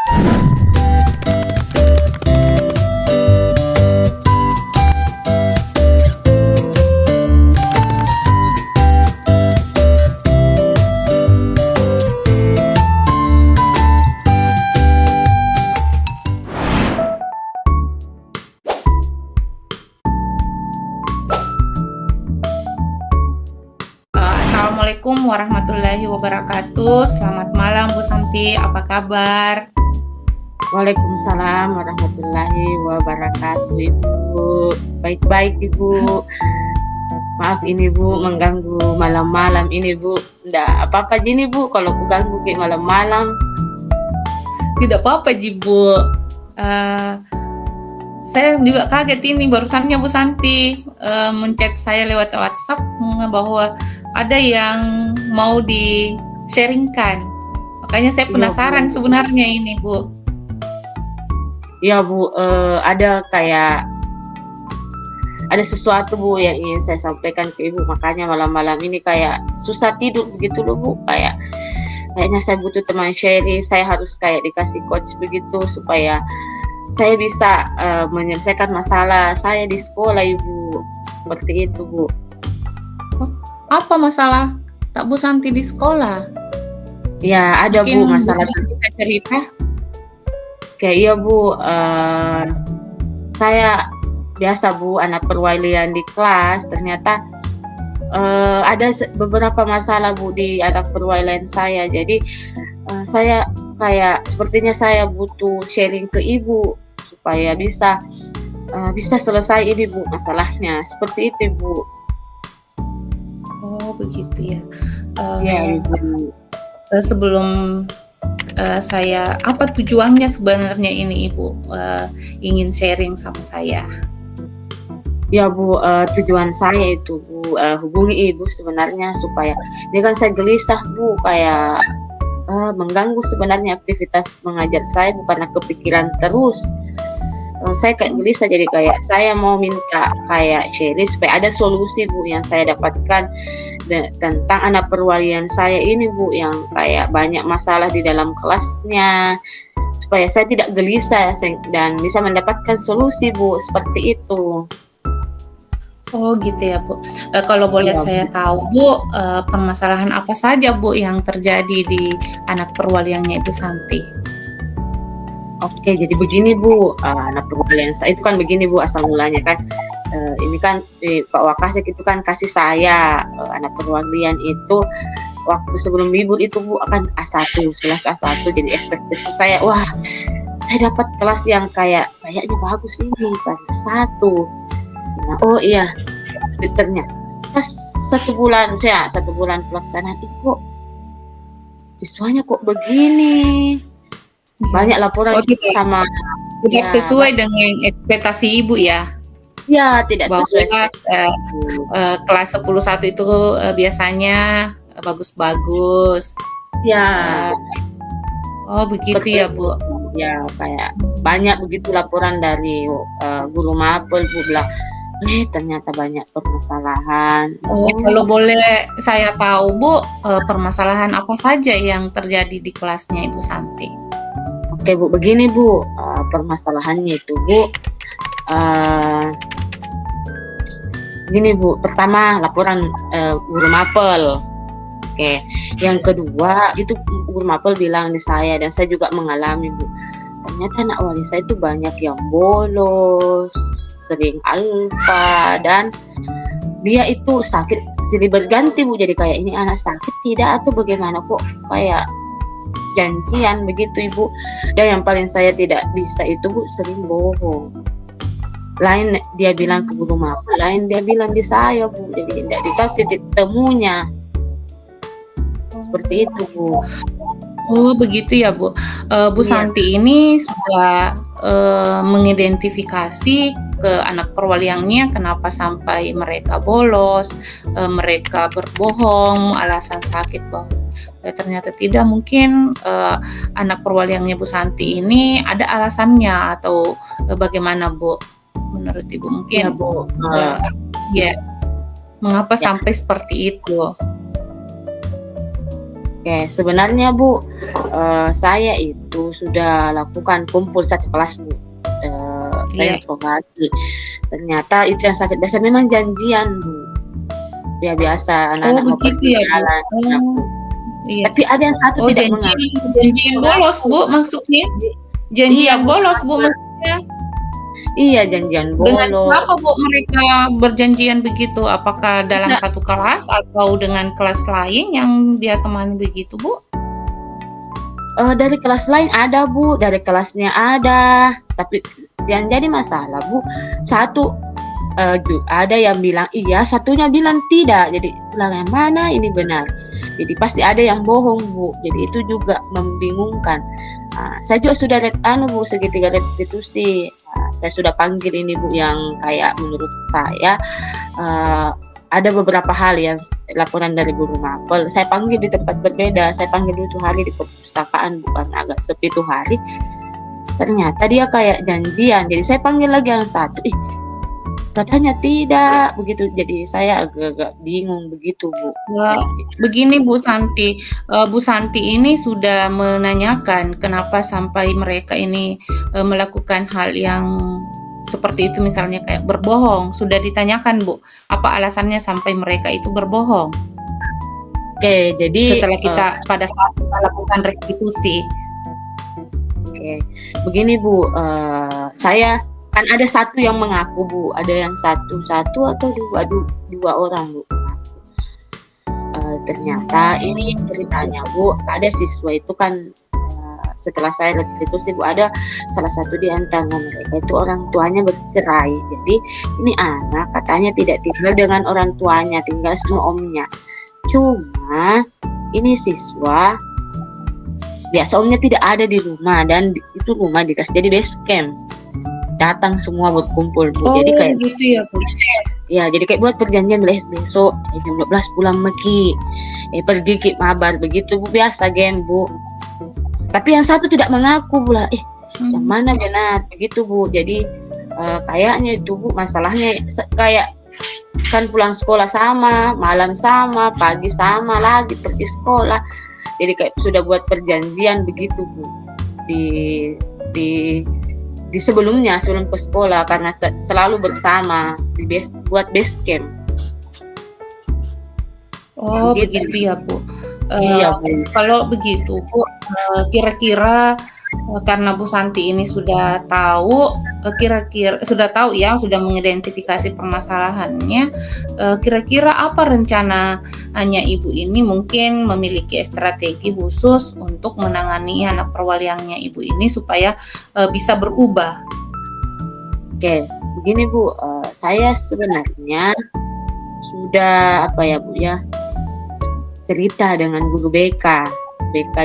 Assalamualaikum warahmatullahi wabarakatuh. Selamat malam Bu Santi, apa kabar? Waalaikumsalam warahmatullahi wabarakatuh, Ibu. Baik-baik, Ibu. Maaf ini Bu, mengganggu malam-malam ini Bu. Nggak apa-apa gini Bu, kalau aku ganggu kayak malam-malam. Tidak apa-apa Ji Bu. Saya juga kaget ini barusannya Bu Santi menchat saya lewat WhatsApp bahwa ada yang mau di-sharingkan. Makanya saya penasaran sebenarnya ini Bu. Iya Bu, ada sesuatu Bu yang ingin saya sampaikan ke Ibu. Makanya malam-malam ini kayak susah tidur begitu loh Bu. Kayaknya saya butuh teman sharing. Saya harus kayak dikasih coach begitu supaya saya bisa menyelesaikan masalah saya di sekolah Ibu. Seperti itu Bu. Apa masalah tak Bu Santi di sekolah? Ya ada Mungkin Bu masalah. Bisa cerita? Kayak iya Bu, saya biasa Bu anak perwalian di kelas. Ternyata ada beberapa masalah Bu di anak perwalian saya. Jadi saya kayak sepertinya saya butuh sharing ke Ibu supaya bisa selesai ini Bu masalahnya. Seperti itu Bu. Oh begitu ya. Ya Ibu. Sebelum saya, apa tujuannya sebenarnya ini Ibu ingin sharing sama saya? Ya Bu, tujuan saya itu Bu hubungi Ibu sebenarnya supaya dia kan saya gelisah Bu, kayak mengganggu sebenarnya aktivitas mengajar saya Bu karena kepikiran terus. Saya kayak gelisah, jadi kayak saya mau minta kayak sharing supaya ada solusi Bu yang saya dapatkan tentang anak perwalian saya ini Bu, yang kayak banyak masalah di dalam kelasnya, supaya saya tidak gelisah dan bisa mendapatkan solusi Bu, seperti itu. Oh gitu ya Bu. Kalau boleh saya tahu Bu, permasalahan apa saja Bu yang terjadi di anak perwaliannya Ibu Santi? Oke, jadi begini Bu, anak perwalian saya itu kan begini Bu asal mulanya kan. Ini kan Pak Wakasek itu kan kasih saya anak perwalian itu waktu sebelum libur itu Bu akan A1, kelas A1. Jadi ekspektasi saya, wah saya dapat kelas yang kayaknya bagus ini, kelas A1. Nah, oh iya, ternyata pas satu bulan pelaksanaan itu kok siswanya kok begini, banyak laporan sama tidak sesuai dengan ekspektasi Ibu ya? Ya, tidak sesuai kelas 10-1 itu biasanya bagus-bagus. Ya. Oh begitu ya Bu. Ya kayak banyak begitu laporan dari guru mapel Bu bilang, ternyata banyak permasalahan. Kalau boleh saya tahu Bu, permasalahan apa saja yang terjadi di kelasnya Ibu Santi? Oke Bu, begini Bu, permasalahannya itu Bu, gini Bu, pertama laporan guru mapel. Oke, yang kedua itu guru mapel bilang di saya dan saya juga mengalami Bu, ternyata anak wali saya itu banyak yang bolos, sering alfa, dan dia itu sakit silih berganti Bu. Jadi kayak ini anak sakit tidak atau bagaimana kok kayak janjian begitu Ibu. Dan yang paling saya tidak bisa itu Bu, sering bohong. Lain dia bilang ke guru mapel, lain dia bilang di saya Bu. Jadi tidak ditahu titik temunya. Seperti itu Bu. Oh begitu ya Bu. Bu Santi ini sudah mengidentifikasi ke anak perwaliannya kenapa sampai mereka bolos, mereka berbohong alasan sakit bahwa ternyata tidak, mungkin anak perwaliannya Bu Santi ini ada alasannya atau bagaimana Bu? Menurut Ibu mungkin ya Bu. Mengapa sampai seperti itu? Oke, sebenarnya Bu, saya itu sudah lakukan kumpul satu kelas Bu, saya Iya. informasi. Ternyata itu yang sakit biasa memang janjian Bu, ya biasa Oh anak-anak mau begitu pergi ya, Bu? jalan, ya Oh, Bu. iya. Tapi ada yang satu Oh tidak janjian mengaku. janjian bolos, Bu, maksudnya? Iya Janjian Bu, bolos, Bu, sama. maksudnya? Iya janjian Dengan siapa, bolos. Bu, mereka berjanjian begitu? Apakah dalam Bisa satu kelas atau dengan kelas lain yang dia temani begitu, Bu? dari kelas lain ada Bu, dari kelasnya ada, tapi yang jadi masalah Bu, satu ada yang bilang iya, satunya bilang tidak. Jadi bilang yang mana ini benar. Jadi pasti ada yang bohong Bu. Jadi itu juga membingungkan. Saya juga sudah Bu, segitiga restitusi. Saya sudah panggil ini Bu yang kayak menurut saya ada beberapa hal yang laporan dari guru mapel. Saya panggil di tempat berbeda. Saya panggil dulu tuh hari di perpustakaan, bukan agak sepi tuh hari. Ternyata dia kayak janjian. Jadi saya panggil lagi yang satu. Katanya tidak begitu. Jadi saya agak-agak bingung begitu Bu. Begini Bu Santi, Bu Santi ini sudah menanyakan kenapa sampai mereka ini melakukan hal yang seperti itu, misalnya kayak berbohong. Sudah ditanyakan Bu, apa alasannya sampai mereka itu berbohong? Oke, jadi Setelah kita pada saat kita lakukan restitusi. Oke, begini Bu, saya kan ada satu yang mengaku Bu, ada yang satu atau dua orang Bu. Ternyata ini ceritanya Bu, ada siswa itu kan setelah saya restitusi Bu, ada salah satu di antara mereka itu orang tuanya bercerai. Jadi ini anak katanya tidak tinggal dengan orang tuanya, tinggal sama omnya. Cuma ini siswa biasa omnya tidak ada di rumah, dan itu rumah dikasih jadi base camp. Datang semua berkumpul Bu. Oh Jadi kayak gitu ya Bu. ya, jadi kayak buat perjanjian besok jam 12 pulang meki. Pergi ke mabar begitu Bu, biasa game Bu. Tapi yang satu tidak mengaku pula. Yang mana benar begitu Bu. Jadi kayaknya itu Bu, masalahnya kayak kan pulang sekolah sama, malam sama, pagi sama lagi pergi sekolah. Jadi kayak sudah buat perjanjian begitu Bu. Di sebelum ke sekolah, karena selalu bersama buat base camp. Oh begitu ya Bu. Iya Bu. Kalau begitu Bu, kira-kira karena Bu Santi ini sudah tahu, sudah mengidentifikasi permasalahannya, kira-kira apa rencananya Ibu ini? Mungkin memiliki strategi khusus untuk menangani anak perwaliangnya Ibu ini supaya bisa berubah. Oke, begini Bu, saya sebenarnya sudah Bu cerita dengan guru BK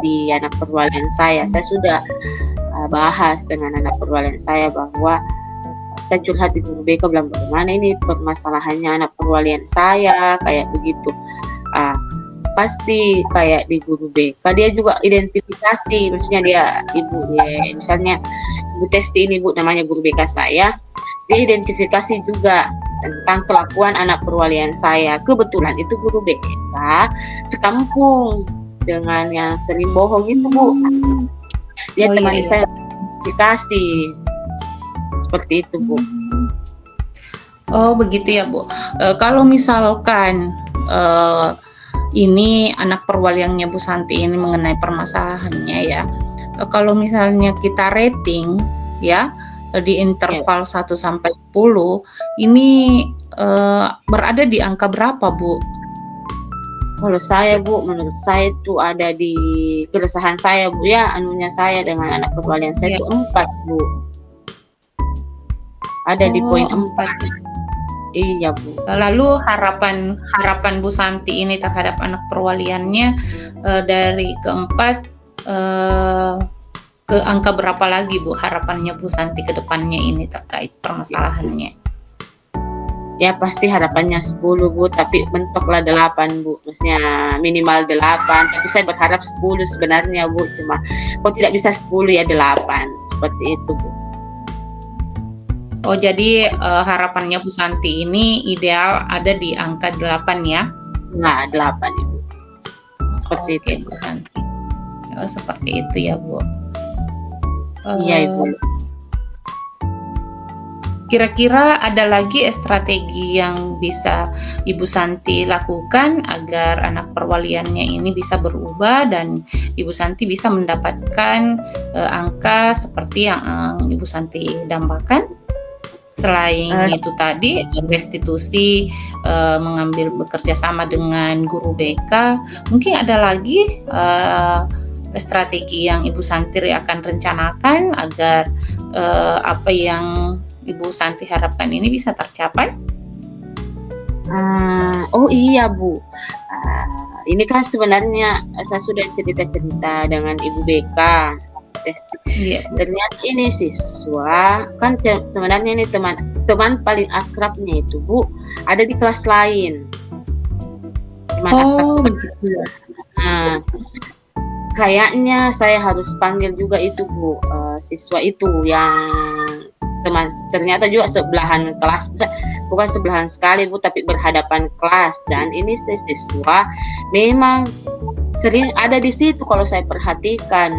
di anak perwalian saya. Saya sudah bahas dengan anak perwalian saya bahwa saya curhat di guru BK, bilang bagaimana ini permasalahannya anak perwalian saya kayak begitu. Pasti kayak di guru BK dia juga identifikasi, maksudnya dia ibu ya, misalnya Ibu Testi ini Bu, namanya guru BK saya, dia identifikasi juga tentang kelakuan anak perwalian saya. Kebetulan itu guru BK sekampung dengan yang sering bohong itu Bu. Dia temani saya identifikasi seperti itu Bu. Oh begitu ya Bu. Kalau misalkan ini anak perwaliangnya Bu Santi ini mengenai permasalahannya ya, kalau misalnya kita rating ya di interval 1 sampai 10, ini berada di angka berapa Bu? Kalau saya Bu, menurut saya itu ada di keresahan saya Bu ya, anunya saya dengan anak perwalian saya itu 4 Bu. Ada di poin 4. Iya Bu. Lalu harapan Bu Santi ini terhadap anak perwaliannya dari keempat ke angka berapa lagi Bu harapannya Bu Santi ke depannya ini terkait permasalahannya? Ya pasti harapannya 10 Bu, tapi mentoklah 8 Bu, maksudnya minimal 8, tapi saya berharap 10 sebenarnya Bu, cuma kalau tidak bisa 10 ya 8, seperti itu Bu. Oh jadi harapannya Bu Santi ini ideal ada di angka 8 ya? Nah 8 Ibu. seperti Oke, itu. Bu Santi. Oh, seperti itu ya, Bu. Iya Ibu. Kira-kira ada lagi strategi yang bisa Ibu Santi lakukan agar anak perwaliannya ini bisa berubah dan Ibu Santi bisa mendapatkan angka seperti yang Ibu Santi dambakan? Selain itu tadi restitusi, mengambil bekerja sama dengan guru BK, mungkin ada lagi strategi yang Ibu Santi akan rencanakan agar apa yang Ibu Santi harapkan ini bisa tercapai? Oh iya Bu, ini kan sebenarnya saya sudah cerita-cerita dengan Ibu BK. Iya. Ternyata ini siswa kan sebenarnya ini teman paling akrabnya itu Bu ada di kelas lain. Teman akrab seperti begitu ya. Kayaknya saya harus panggil juga itu Bu, siswa itu yang teman, ternyata juga sebelahan kelas, bukan sebelahan sekali Bu, tapi berhadapan kelas. Dan ini siswa memang sering ada di situ kalau saya perhatikan.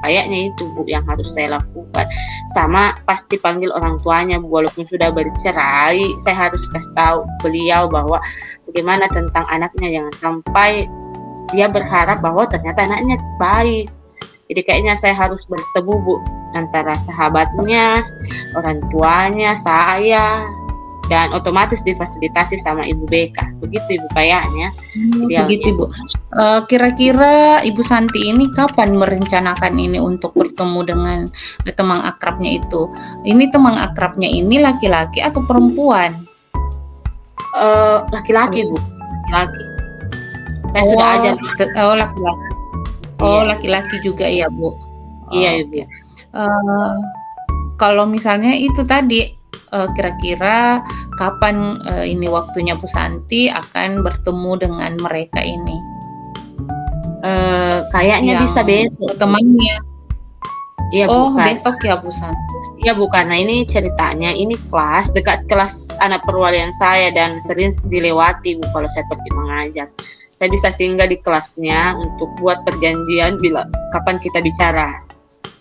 Kayaknya itu Bu yang harus saya lakukan. Sama pasti panggil orang tuanya Bu, walaupun sudah bercerai, saya harus kasih tahu beliau bahwa bagaimana tentang anaknya, jangan sampai dia berharap bahwa ternyata anaknya baik. Jadi kayaknya saya harus bertemu Bu antara sahabatnya, orang tuanya, saya, dan otomatis difasilitasi sama Ibu BK. Begitu Ibu kayaknya. Begitu Bu. Kira-kira Ibu Santi ini kapan merencanakan ini untuk bertemu dengan teman akrabnya itu? Ini teman akrabnya ini laki-laki atau perempuan? Laki-laki Bu, laki-laki. Saya sudah ajar. Laki-laki. Laki-laki juga ya Bu. Iya Ibu. Kalau misalnya itu tadi, kira-kira kapan ini waktunya Bu Santi akan bertemu dengan mereka ini? Kayaknya bisa besok. Temannya. Iya bukan. Besok ya Bu Santi. Iya Bu, karena ini ceritanya ini kelas dekat kelas anak perwalian saya dan sering dilewati Bu kalau saya pergi mengajar. Saya bisa singgah di kelasnya untuk buat perjanjian bila kapan kita bicara.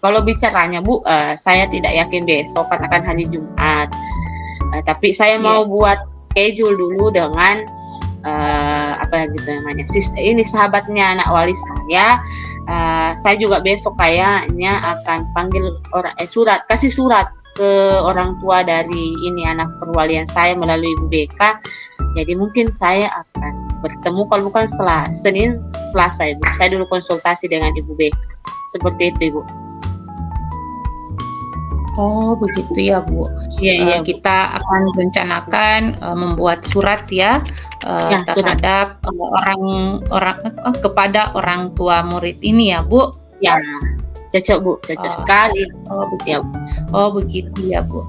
Kalau bicaranya Bu, saya tidak yakin besok karena kan hari Jumat. Tapi saya mau buat schedule dulu dengan apa gitu namanya. Ini sahabatnya anak wali saya. Saya juga besok kayaknya akan panggil kasih surat ke orang tua dari ini anak perwalian saya melalui Ibu BK. Jadi mungkin saya akan bertemu kalau bukan Senin, Selasa Ibu. Saya dulu konsultasi dengan Ibu BK. Seperti itu Ibu. Oh begitu ya Bu. Iya. Kita akan rencanakan membuat surat ya, terhadap kepada orang tua murid ini ya Bu. Ya, cocok Bu, cocok sekali. Begitu ya Bu.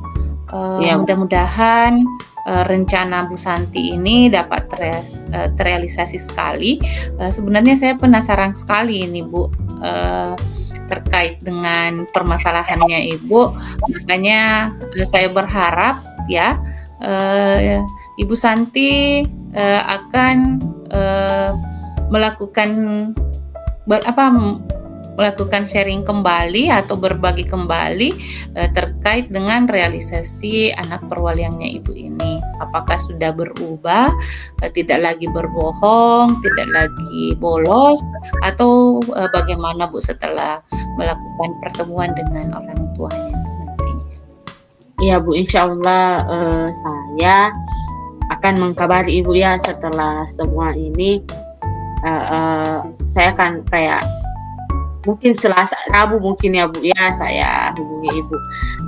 Mudah-mudahan rencana Bu Santi ini dapat terrealisasi sekali. Sebenarnya saya penasaran sekali ini Bu, terkait dengan permasalahannya Ibu. Makanya saya berharap ya Ibu Santi akan melakukan sharing kembali atau berbagi kembali terkait dengan realisasi anak perwaliannya Ibu ini. Apakah sudah berubah, tidak lagi berbohong, tidak lagi bolos, atau bagaimana Bu setelah melakukan pertemuan dengan orang tuanya nantinya? Iya Bu, insya Allah saya akan mengkabari Ibu ya setelah semua ini. Saya akan kayak mungkin Selasa, Rabu mungkin ya Bu ya, saya hubungi Ibu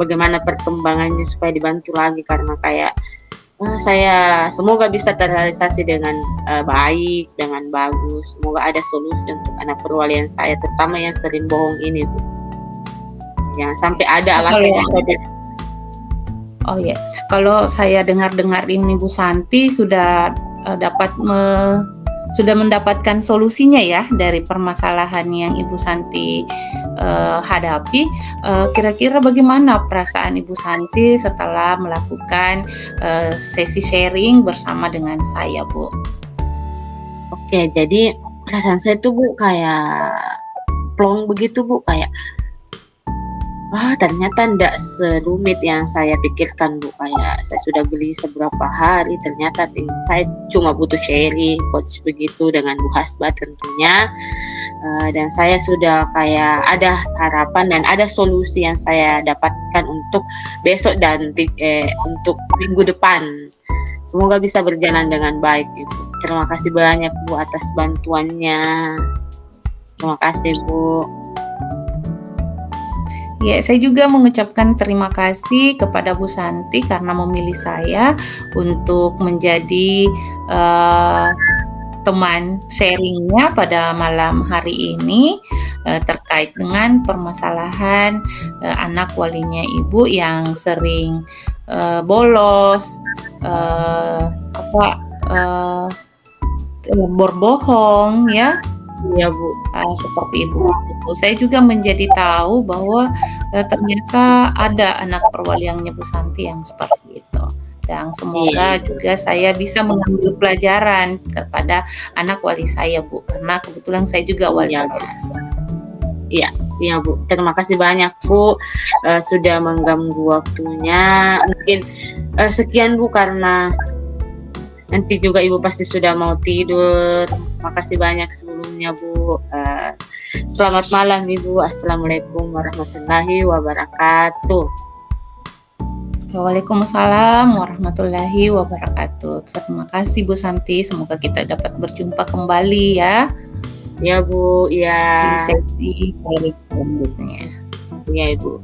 bagaimana perkembangannya supaya dibantu lagi, karena kayak saya semoga bisa terrealisasi dengan baik, dengan bagus. Semoga ada solusi untuk anak perwalian saya, terutama yang sering bohong ini Bu. Jangan sampai ada alasan yang saya kalau saya dengar-dengar ini Bu Santi sudah sudah mendapatkan solusinya ya dari permasalahan yang Ibu Santi hadapi. Kira-kira bagaimana perasaan Ibu Santi setelah melakukan sesi sharing bersama dengan saya Bu? Oke, jadi perasaan saya tuh Bu kayak plong begitu Bu, kayak ternyata ndak serumit yang saya pikirkan Bu, kayak saya sudah geli seberapa hari, ternyata saya cuma butuh sharing coach begitu dengan Bu Hasba tentunya. Dan saya sudah kayak ada harapan dan ada solusi yang saya dapatkan untuk besok dan untuk minggu depan. Semoga bisa berjalan dengan baik Ibu. Terima kasih banyak Bu atas bantuannya. Terima kasih Bu. Ya, saya juga mengucapkan terima kasih kepada Bu Santi karena memilih saya untuk menjadi teman sharingnya pada malam hari ini terkait dengan permasalahan anak walinya ibu yang sering bolos, berbohong ya. Iya Bu. Seperti Ibu. Saya juga menjadi tahu bahwa ternyata ada anak perwaliannya Bu Santi yang seperti itu. Dan semoga juga saya bisa mengambil pelajaran kepada anak wali saya Bu, karena kebetulan saya juga wali kelas. Iya Bu. Terima kasih banyak Bu sudah mengganggu waktunya. Mungkin sekian Bu, karena nanti juga Ibu pasti sudah mau tidur. Makasih banyak sebelumnya Bu. Selamat malam Ibu. Assalamualaikum warahmatullahi wabarakatuh. Waalaikumsalam warahmatullahi wabarakatuh. Terima kasih Bu Santi. Semoga kita dapat berjumpa kembali ya. Ya Bu, ya. Di sesi sharing selanjutnya. Ya Ibu.